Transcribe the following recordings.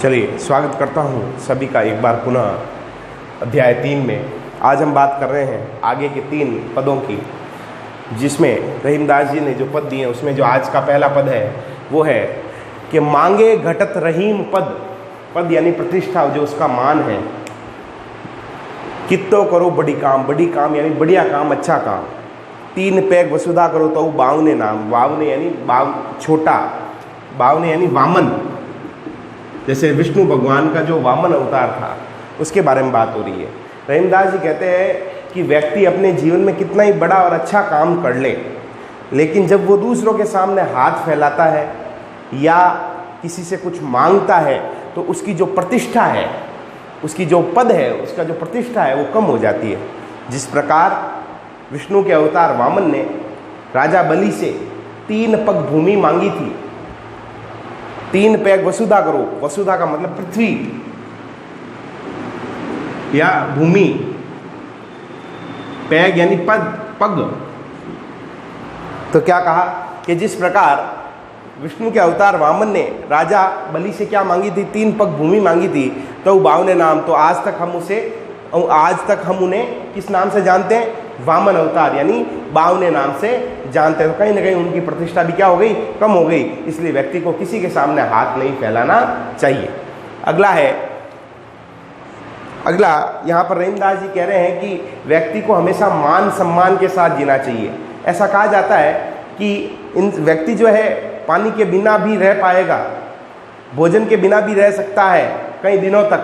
चलिए स्वागत करता हूँ सभी का एक बार पुनः अध्याय 3 में। आज हम बात कर रहे हैं आगे के 3 पदों की, जिसमें रहीमदास जी ने जो पद दिए उसमें जो आज का पहला पद है वो है कि मांगे घटत रहीम पद। पद यानी प्रतिष्ठा, जो उसका मान है। कित्तो करो बड़ी काम यानी बढ़िया काम, अच्छा काम। 3 पैग वसुधा करो तो बावने नाम। बावने यानी छोटा, बावने यानी वामन। जैसे विष्णु भगवान का जो वामन अवतार था उसके बारे में बात हो रही है। रहीमदास जी कहते हैं कि व्यक्ति अपने जीवन में कितना ही बड़ा और अच्छा काम कर ले, लेकिन जब वो दूसरों के सामने हाथ फैलाता है या किसी से कुछ मांगता है तो उसकी जो प्रतिष्ठा है, उसकी जो पद है, उसका जो प्रतिष्ठा है वो कम हो जाती है। जिस प्रकार विष्णु के अवतार वामन ने राजा बलि से 3 पग भूमि मांगी थी। 3 पैग वसुधा करो। वसुधा का मतलब पृथ्वी या भूमि, पैग यानी पग। तो क्या कहा कि जिस प्रकार विष्णु के अवतार वामन ने राजा बलि से क्या मांगी थी, 3 पग भूमि मांगी थी, तो बावने नाम। तो आज तक हम उन्हें किस नाम से जानते हैं? वामन अवतार यानी बावने नाम से जानते हैं। तो कहीं ना कहीं उनकी प्रतिष्ठा भी क्या हो गई? कम हो गई। इसलिए व्यक्ति को किसी के सामने हाथ नहीं फैलाना चाहिए। अगला यहाँ पर रहीमदास जी कह रहे हैं कि व्यक्ति को हमेशा मान सम्मान के साथ जीना चाहिए। ऐसा कहा जाता है कि व्यक्ति जो है पानी के बिना भी रह पाएगा, भोजन के बिना भी रह सकता है कई दिनों तक,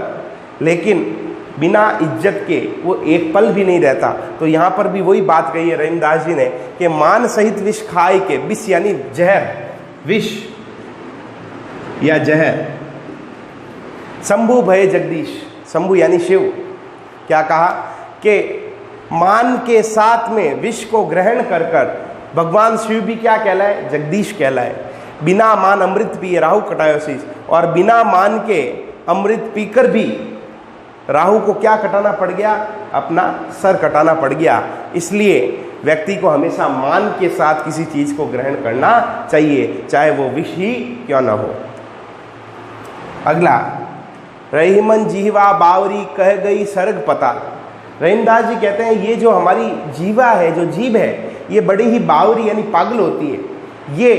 लेकिन बिना इज्जत के वो एक पल भी नहीं रहता। तो यहाँ पर भी वही बात कही है रहीमदास जी ने कि मान सहित विष खाए के। विष यानी जहर, विष या जहर। शंभु भय जगदीश। शंभु यानी शिव। क्या कहा कि मान के साथ में विष को ग्रहण कर भगवान शिव भी क्या कहलाए? जगदीश कहलाए। बिना मान अमृत पिए राहु कटायो शीश। और बिना मान के अमृत पीकर भी राहु को क्या कटाना पड़ गया? अपना सर कटाना पड़ गया। इसलिए व्यक्ति को हमेशा मान के साथ किसी चीज को ग्रहण करना चाहिए, चाहे वो विष ही क्यों न हो। अगला, रहीमन जीवा बावरी कह गई सर्ग पता। रहीमदास जी कहते हैं ये जो हमारी जीवा है, जो जीव है, ये बड़ी ही बावरी यानी पागल होती है। ये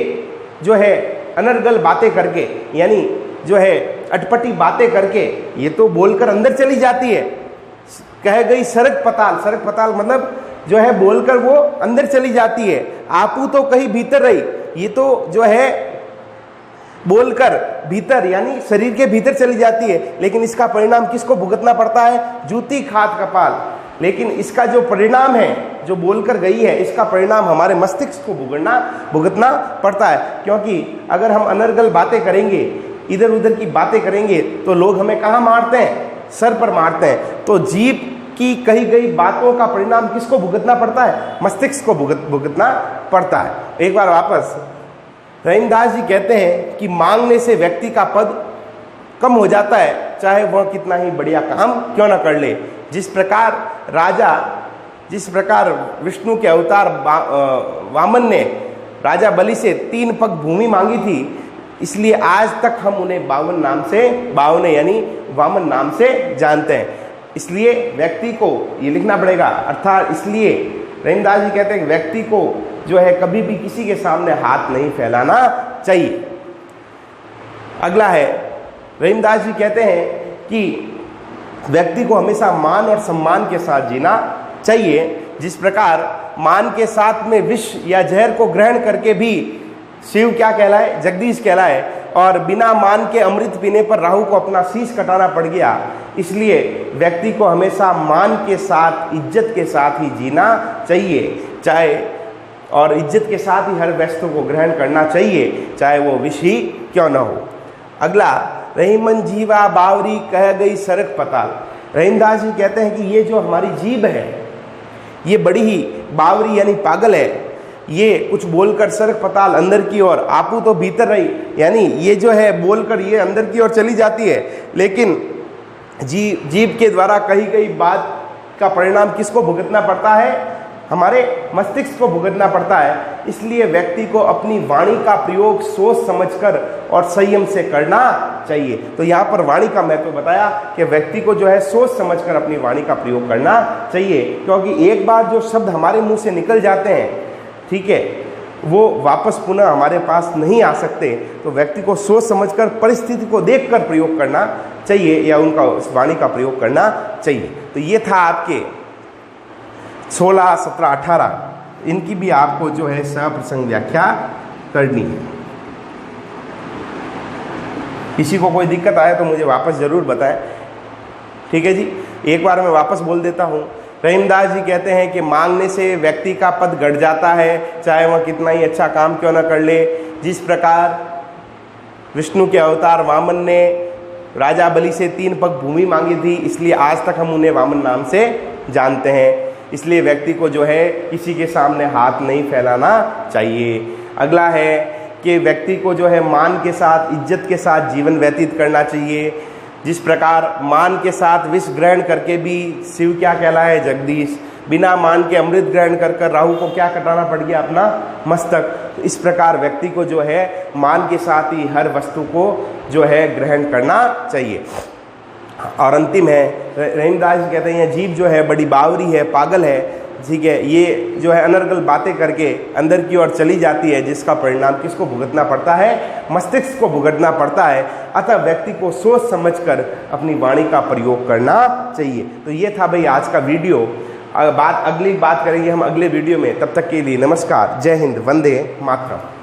जो है अनर्गल बातें करके, यानी जो है अटपटी बातें करके ये तो बोलकर अंदर चली जाती है। कह गई सर्ग पताल। सर्ग पताल मतलब जो है बोलकर वो अंदर चली जाती है। आपू तो कहीं भीतर रही, ये तो जो है बोलकर भीतर यानी शरीर के भीतर चली जाती है, लेकिन इसका परिणाम किसको भुगतना पड़ता है? जूती खात कपाल। लेकिन इसका जो परिणाम है, जो बोलकर गई है, इसका परिणाम हमारे मस्तिष्क को भुगतना पड़ता है। क्योंकि अगर हम अनर्गल बातें करेंगे, इधर उधर की बातें करेंगे, तो लोग हमें कहाँ मारते हैं? सर पर मारते हैं। तो जीव की कही गई बातों का परिणाम किसको भुगतना पड़ता है? मस्तिष्क को भुगतना पड़ता है। एक बार वापस रहीमदास जी कहते हैं कि मांगने से व्यक्ति का पद कम हो जाता है, चाहे वह कितना ही बढ़िया काम क्यों ना कर ले। जिस प्रकार विष्णु के अवतार वामन ने राजा बलि से 3 पग भूमि मांगी थी, इसलिए आज तक हम उन्हें बावने यानी वामन नाम से जानते हैं। इसलिए व्यक्ति को ये लिखना पड़ेगा। अर्थात इसलिए रहीमदास जी कहते हैं कि व्यक्ति को जो है कभी भी किसी के सामने हाथ नहीं फैलाना चाहिए। अगला है, रहीमदास जी कहते हैं कि व्यक्ति को हमेशा मान और सम्मान के साथ जीना चाहिए। जिस प्रकार मान के साथ में विष या जहर को ग्रहण करके भी शिव क्या कहलाए? जगदीश कहलाए। और बिना मान के अमृत पीने पर राहु को अपना शीश कटाना पड़ गया। इसलिए व्यक्ति को हमेशा मान के साथ, इज्जत के साथ ही जीना चाहिए, और इज्जत के साथ ही हर वस्तु को ग्रहण करना चाहिए, चाहे वो विष ही क्यों न हो। अगला, रहीमन जीवा बावरी कह गई सर्ग पताल। रहीमदास जी कहते हैं कि ये जो हमारी जीव है, ये बड़ी ही बावरी यानी पागल है। ये कुछ बोलकर सर्ग पताल अंदर की ओर, आपू तो भीतर रही, यानी ये जो है बोलकर ये अंदर की ओर चली जाती है, लेकिन जीव के द्वारा कही गई बात का परिणाम किसको भुगतना पड़ता है? हमारे मस्तिष्क को भुगतना पड़ता है। इसलिए व्यक्ति को अपनी वाणी का प्रयोग सोच समझकर और संयम से करना चाहिए। तो यहाँ पर वाणी का महत्व बताया कि व्यक्ति को जो है सोच समझकर अपनी वाणी का प्रयोग करना चाहिए, क्योंकि एक बार जो शब्द हमारे मुंह से निकल जाते हैं, ठीक है, वो वापस पुनः हमारे पास नहीं आ सकते। तो व्यक्ति को सोच समझकर परिस्थिति को देखकर प्रयोग करना चाहिए या उनका वाणी का प्रयोग करना चाहिए। तो ये था आपके 16, 17, 18, इनकी भी आपको जो है सप्रसंग व्याख्या करनी है। किसी को कोई दिक्कत आए तो मुझे वापस ज़रूर बताएं, ठीक है जी। एक बार मैं वापस बोल देता हूँ। रहीमदास जी कहते हैं कि मांगने से व्यक्ति का पद घट जाता है, चाहे वह कितना ही अच्छा काम क्यों न कर ले। जिस प्रकार विष्णु के अवतार वामन ने राजा बलि से 3 पग भूमि मांगी थी, इसलिए आज तक हम उन्हें वामन नाम से जानते हैं। इसलिए व्यक्ति को जो है किसी के सामने हाथ नहीं फैलाना चाहिए। अगला है कि व्यक्ति को जो है मान के साथ, इज्जत के साथ जीवन व्यतीत करना चाहिए। जिस प्रकार मान के साथ विष ग्रहण करके भी शिव क्या कहलाए, जगदीश। बिना मान के अमृत ग्रहण कर राहु को क्या कटाना पड़ गया, अपना मस्तक। तो इस प्रकार व्यक्ति को जो है मान के साथ ही हर वस्तु को जो है ग्रहण करना चाहिए। और अंतिम है, रहीमदास जी कहते हैं जीव जो है बड़ी बावरी है, पागल है, ठीक है, ये जो है अनर्गल बातें करके अंदर की ओर चली जाती है, जिसका परिणाम किसको भुगतना पड़ता है, मस्तिष्क को भुगतना पड़ता है। अतः व्यक्ति को सोच समझकर अपनी वाणी का प्रयोग करना चाहिए। तो ये था भाई आज का वीडियो। अगली बात करेंगे हम अगले वीडियो में। तब तक के लिए नमस्कार, जय हिंद, वंदे मातरम।